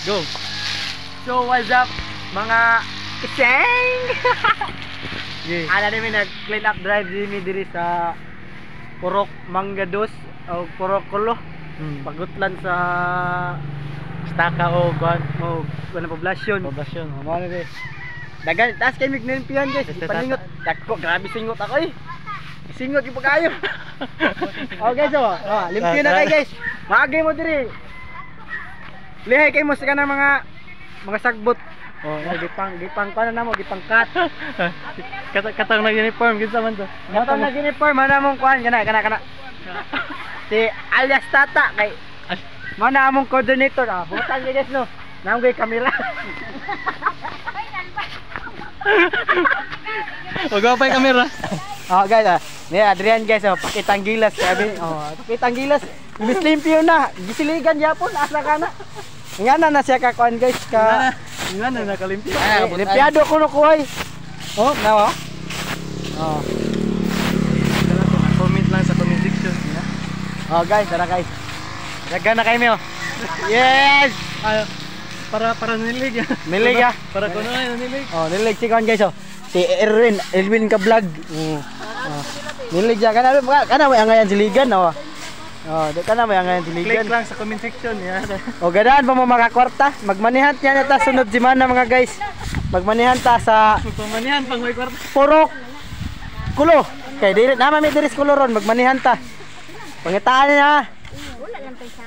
Go. So what's up mga kiseng? Yeah. Ana namin nag-clean up drive diri sa Purok Manggados o Purok Kulo. Pagutlan sa Staka o kuan poblasyon. Poblasyon. Mo na rin. Dagan taas kay migninpian guys. Paningot. Dako grabe singot ako eh. Singot yung pagkayo. Oh guys oh. Limpyo na kay guys. Maagay mo diri. Lihay kay mo sa kanang mga sagbot. Oh, gipang pa na mo, gipang cut. Katang nag-uniform kinsa man to? Katang nag-uniform ana mong kuan kana. Si alias Tata kay mana among coordinator butan ni guys no. Namgay kamera. Wag pa yung camera. Oh guys ni Adrian guys pakitang gilas sabi. Pakitang gilas. Imbis limpyo na, gisiligan yapon asa kana. Ngana na siya ka kuan guys ka. Ngana nakalimpyo. Limpiado ko no kuhay. Oh, nawa. Oh. Comment lang sa comment section. Oh guys, tara guys. Dagan na kayo mo. Yes. Para nilig. Nilig ah. Para kuno nilig. Oh, nilig si kuan guys oh. Si Elwin ka vlog. Nilig ya kana may angayan siligan oh. Oh, di ka na may angayan siligan. Click lang sa comment section ya. O gadaan pa mo makakwarta. Magmanihan niya ta sunod si mana mga guys. Magmanihan ta sa Magpamanihan pang may kwarta. Purok Kulo. Kay diri na may diri kulo ron magmanihan ta. Pangitaan niya.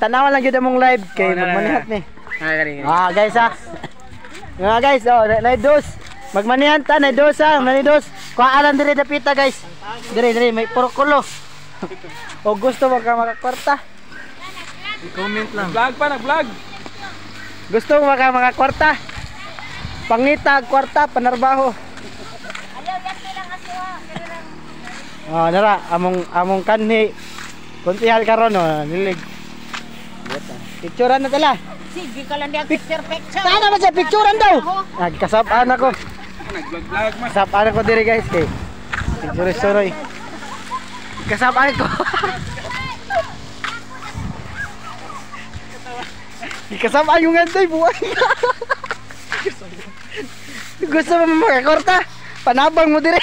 Tanawan lang gyud among live kay magmanihan ni. Guys Nga guys, oh, naidos. Magmanihan ta, naidos naidos. Kuhaan diri dapita guys. Diri may Purok Kulo. O gusto mo ka makakwarta? Comment lang. Nag-vlog. Gusto mo ka makakwarta? Pangita, kwarta, panarbaho. Oh, nara, among kanhi. Kuntihal karon oh, nilig. Picturean na tala. Sige ka lang diyan picture. Sana ba siya picturean daw? Nagkasapaan ako. Nag-vlog mas. Kasapaan ako diri guys kay. Picture. Kasapaan ko. Kasapaan yung gantoy buhay. Gusto mo makakorta? Panabang mo dire.